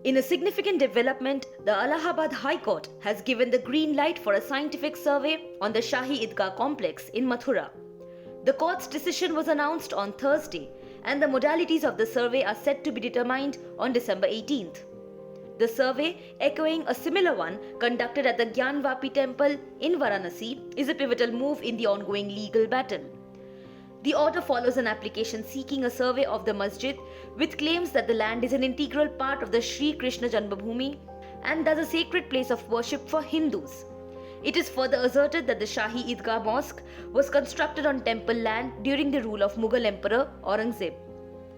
In a significant development, the Allahabad High Court has given the green light for a scientific survey on the Shahi Idgah complex in Mathura. The court's decision was announced on Thursday, and the modalities of the survey are set to be determined on December 18th. The survey, echoing a similar one conducted at the Janmabhoomi temple in Varanasi, is a pivotal move in the ongoing legal battle. The order follows an application seeking a survey of the masjid with claims that the land is an integral part of the Sri Krishna Janmbhoomi and thus a sacred place of worship for Hindus. It is further asserted that the Shahi Idgah mosque was constructed on temple land during the rule of Mughal Emperor Aurangzeb.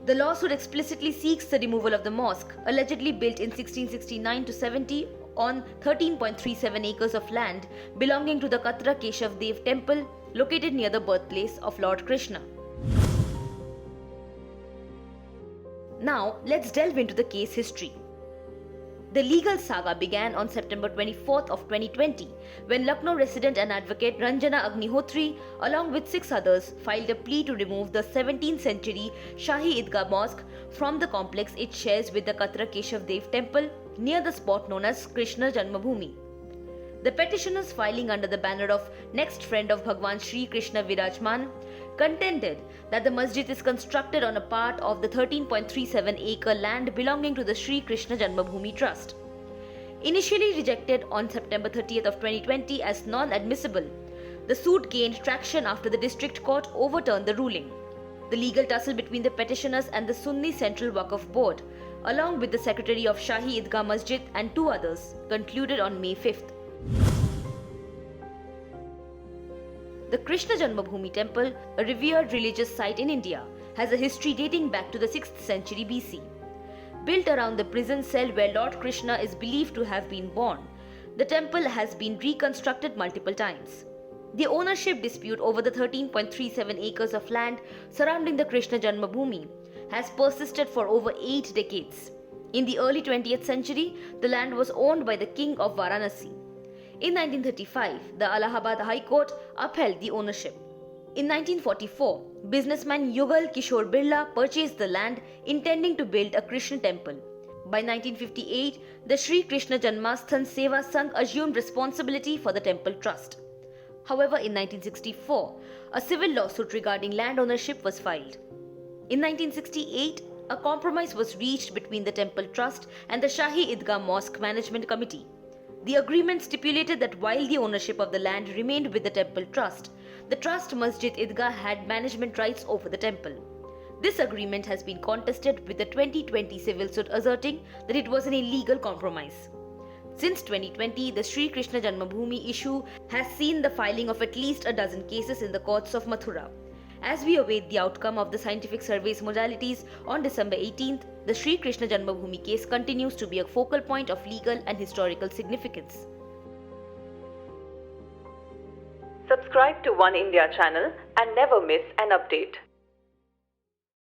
The lawsuit explicitly seeks the removal of the mosque, allegedly built in 1669-70 on 13.37 acres of land belonging to the Mathura Krishna Janmabhoomi temple located near the birthplace of Lord Krishna. Now, let's delve into the case history. The legal saga began on September 24th of 2020 when Lucknow resident and advocate Ranjana Agnihotri along with 6 others filed a plea to remove the 17th century Shahi Idgah mosque from the complex it shares with the Mathura Krishna Janmabhoomi temple near the spot known as Krishna Janmbhoomi. The petitioners, filing under the banner of Next Friend of Bhagwan Sri Krishna Virajman, contended that the masjid is constructed on a part of the 13.37 acre land belonging to the Sri Krishna Janmabhoomi Trust. Initially rejected on September 30th of 2020 as non-admissible, the suit gained traction after the district court overturned the ruling. The legal tussle between the petitioners and the Sunni Central Waqf Board, along with the secretary of Shahi Idgah Masjid and 2 others, concluded on May 5th. The Krishna Janmabhoomi temple, a revered religious site in India, has a history dating back to the 6th century BC. Built around the prison cell where Lord Krishna is believed to have been born, the temple has been reconstructed multiple times. The ownership dispute over the 13.37 acres of land surrounding the Krishna Janmabhoomi has persisted for over 8 decades. In the early 20th century, the land was owned by the king of Varanasi. In 1935, the Allahabad High Court upheld the ownership. In 1944, businessman Yugal Kishore Birla purchased the land intending to build a Krishna temple. By 1958, the Sri Krishna Janmasthan Seva Sangh assumed responsibility for the temple trust. However, in 1964, a civil lawsuit regarding land ownership was filed. In 1968, a compromise was reached between the temple trust and the Shahi Idgah Mosque Management Committee. The agreement stipulated that while the ownership of the land remained with the temple trust, the trust Masjid Idgah had management rights over the temple. This agreement has been contested, with the 2020 civil suit asserting that it was an illegal compromise. Since 2020, the Sri Krishna Janmabhoomi issue has seen the filing of at least a dozen cases in the courts of Mathura. As we await the outcome of the scientific survey's modalities on December 18th, the Sri Krishna Janmabhoomi case continues to be a focal point of legal and historical significance. Subscribe to Oneindia channel and never miss an update.